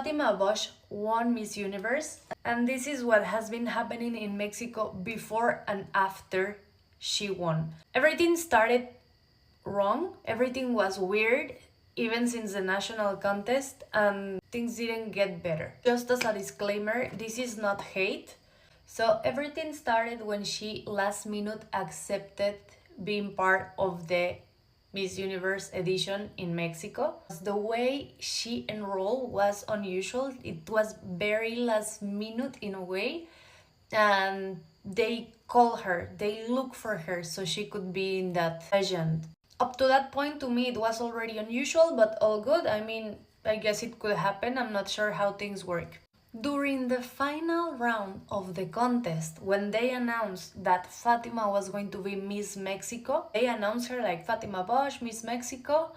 Fatima Bosch won Miss Universe, and this is what has been happening in Mexico before and after she won. Everything started wrong, everything was weird, even since the national contest, and things didn't get better. Just as a disclaimer, this is not hate. So everything started when she last minute accepted being part of the Miss Universe edition in Mexico. The way she enrolled was unusual. It was very last minute in a way, and they call her, they look for her so she could be in that pageant. Up to that point, to me, it was already unusual, but all good. I mean, I guess it could happen. I'm not sure how things work. During the final round of the contest, when they announced that Fatima was going to be Miss Mexico, they announced her like Fatima Bosch, Miss Mexico.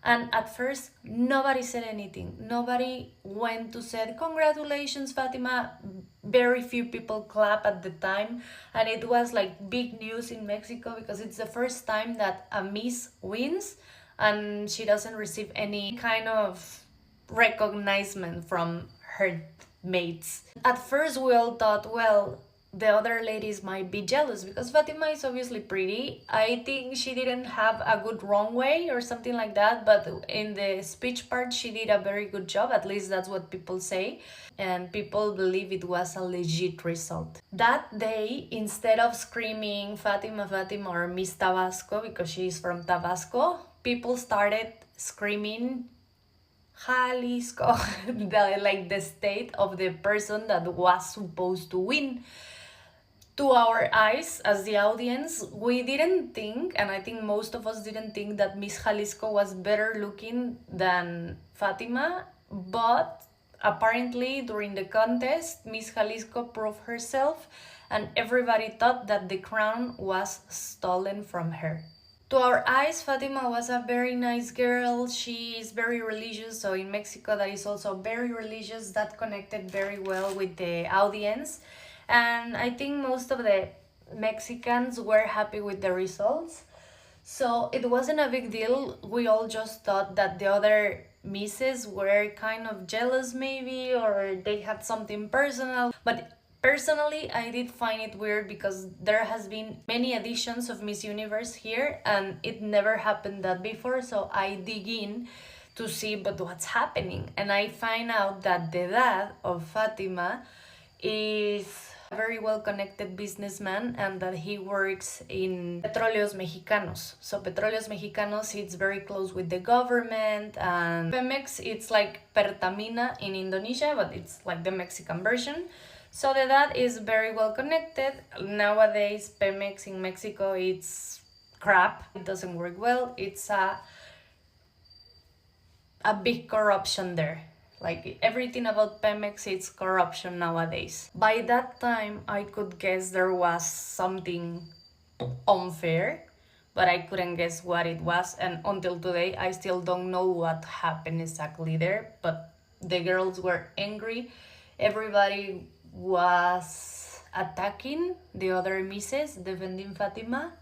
And at first, nobody said anything. Nobody went to say, congratulations, Fatima. Very few people clap at the time. And it was like big news in Mexico because it's the first time that a Miss wins and she doesn't receive any kind of recognition from her mates. At first, we all thought, well, the other ladies might be jealous because Fatima is obviously pretty. I think she didn't have a good runway or something like that, but in the speech part she did a very good job, at least that's what people say, and people believe it was a legit result. That day, instead of screaming Fatima, Fatima or Miss Tabasco because she's from Tabasco, people started screaming Jalisco, the state of the person that was supposed to win. To our eyes, as the audience, we didn't think, and I think most of us didn't think, that Miss Jalisco was better looking than Fatima, but apparently during the contest, Miss Jalisco proved herself, and everybody thought that the crown was stolen from her. To our eyes, Fatima was a very nice girl. She is very religious, so in Mexico that is also very religious. That connected very well with the audience. And I think most of the Mexicans were happy with the results. So it wasn't a big deal. We all just thought that the other misses were kind of jealous maybe, or they had something personal. But personally, I did find it weird because there has been many editions of Miss Universe here and it never happened that before. So I dig in to see but what's happening. And I find out that the dad of Fatima is a very well-connected businessman and that he works in Petróleos Mexicanos. So Petróleos Mexicanos, it's very close with the government, and Pemex, it's like Pertamina in Indonesia, but it's like the Mexican version. So the dad is very well connected. Nowadays, Pemex in Mexico, it's crap. It doesn't work well. It's a big corruption there. Like everything about Pemex, it's corruption nowadays. By that time, I could guess there was something unfair, but I couldn't guess what it was. And until today, I still don't know what happened exactly there. But the girls were angry. Everybody was attacking the other misses, defending Fatima.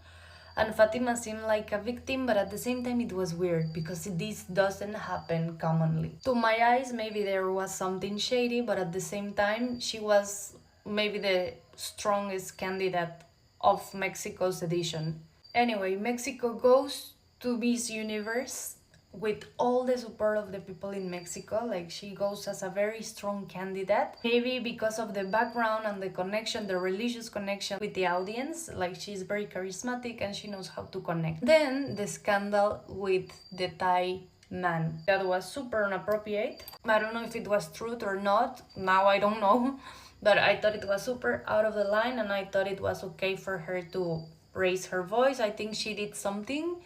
And Fatima seemed like a victim, but at the same time it was weird because this doesn't happen commonly. To my eyes, maybe there was something shady, but at the same time she was maybe the strongest candidate of Mexico's edition. Anyway, Mexico goes to Miss Universe with all the support of the people in Mexico. Like, she goes as a very strong candidate, maybe because of the background and the connection, the religious connection with the audience. Like, she's very charismatic and she knows how to connect. Then the scandal with the Thai man, that was super inappropriate. I don't know if it was truth or not, now I don't know, but I thought it was super out of the line, and I thought it was okay for her to raise her voice. I think she did something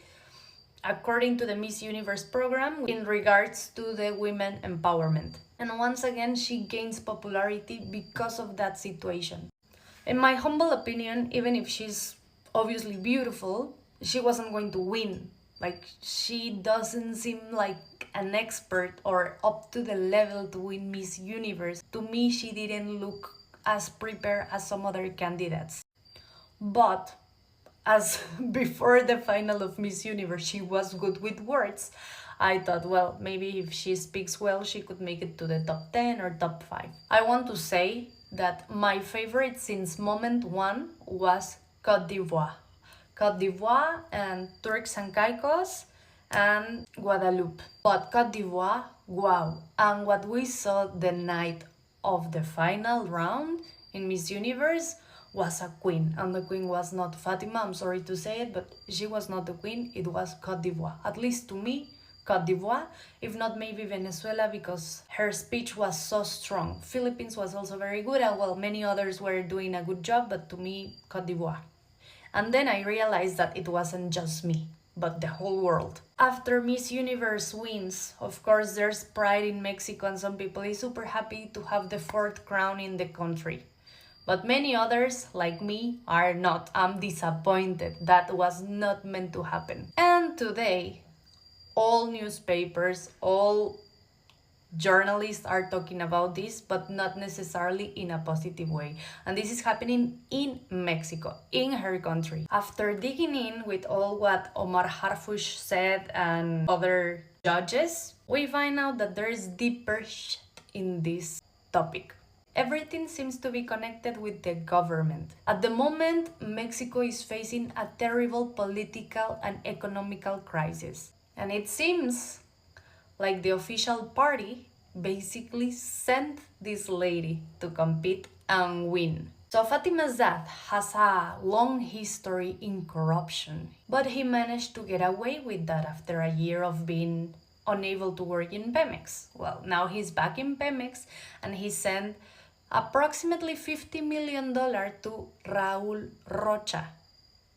according to the Miss Universe program in regards to the women empowerment. And once again, she gains popularity because of that situation. In my humble opinion, even if she's obviously beautiful, she wasn't going to win. Like, she doesn't seem like an expert or up to the level to win Miss Universe. To me, she didn't look as prepared as some other candidates. But as before the final of Miss Universe, she was good with words. I thought, well, maybe if she speaks well, she could make it to the top 10 or top 5. I want to say that my favorite since moment one was Cote d'Ivoire. Cote d'Ivoire and Turks and Caicos and Guadeloupe. But Cote d'Ivoire, wow. And what we saw the night of the final round in Miss Universe was a queen. And the queen was not Fatima, I'm sorry to say it, but she was not the queen, it was Cote d'Ivoire. At least to me, Cote d'Ivoire, if not maybe Venezuela, because her speech was so strong. Philippines was also very good, and well, many others were doing a good job, but to me, Cote d'Ivoire. And then I realized that it wasn't just me, but the whole world. After Miss Universe wins, of course there's pride in Mexico and some people is super happy to have the 4th crown in the country. But many others, like me, are not. I'm disappointed. That was not meant to happen. And today, all newspapers, all journalists are talking about this, but not necessarily in a positive way. And this is happening in Mexico, in her country. After digging in with all what Omar Harfush said and other judges, we find out that there is deeper shit in this topic. Everything seems to be connected with the government. At the moment, Mexico is facing a terrible political and economical crisis. And it seems like the official party basically sent this lady to compete and win. So Fatima's dad has a long history in corruption, but he managed to get away with that after a year of being unable to work in Pemex. Well, now he's back in Pemex and he sent approximately $50 million to Raul Rocha,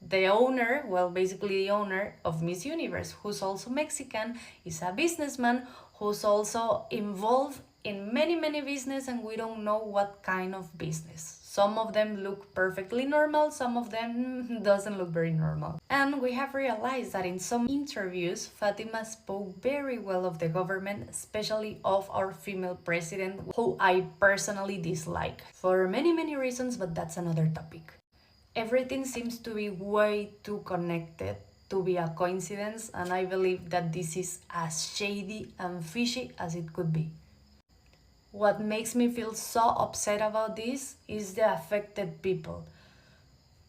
the owner, well, basically the owner of Miss Universe, who's also Mexican, is a businessman who's also involved in many business, and we don't know what kind of business. Some of them look perfectly normal, some of them doesn't look very normal. And we have realized that in some interviews, Fatima spoke very well of the government, especially of our female president, who I personally dislike for many reasons, but that's another topic. Everything seems to be way too connected to be a coincidence, and I believe that this is as shady and fishy as it could be. What makes me feel so upset about this is the affected people.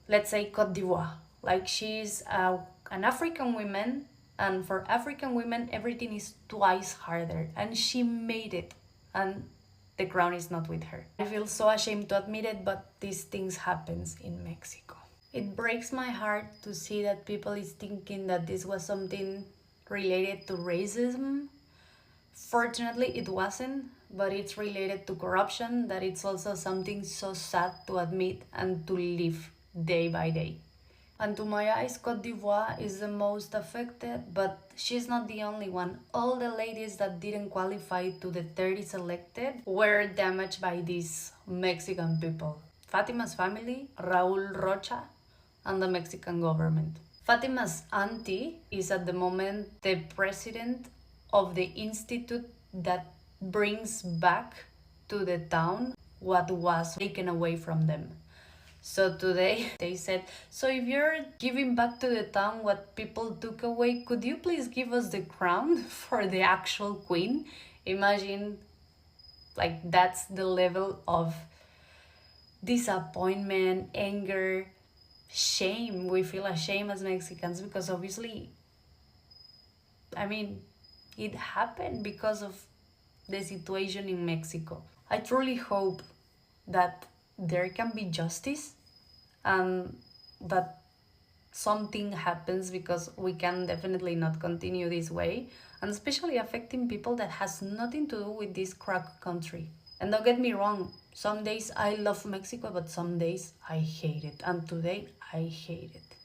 Let's say Cote d'Ivoire. Like she's an African woman, and for African women everything is twice harder, and she made it, and the crown is not with her. I feel so ashamed to admit it, but these things happens in Mexico. It breaks my heart to see that people is thinking that this was something related to racism. Fortunately, it wasn't, but it's related to corruption, that it's also something so sad to admit and to live day by day. And to my eyes, Cote d'Ivoire is the most affected, but she's not the only one. All the ladies that didn't qualify to the 30 selected were damaged by these Mexican people. Fatima's family, Raul Rocha, and the Mexican government. Fatima's auntie is at the moment the president of the institute that brings back to the town what was taken away from them. So today they said, so if you're giving back to the town what people took away, could you please give us the crown for the actual queen? Imagine, like, that's the level of disappointment, anger, shame. We feel ashamed as Mexicans because obviously, I mean, it happened because of the situation in Mexico. I truly hope that there can be justice and that something happens, because we can definitely not continue this way, and especially affecting people that has nothing to do with this crack country. And don't get me wrong, some days I love Mexico, but some days I hate it, and today I hate it.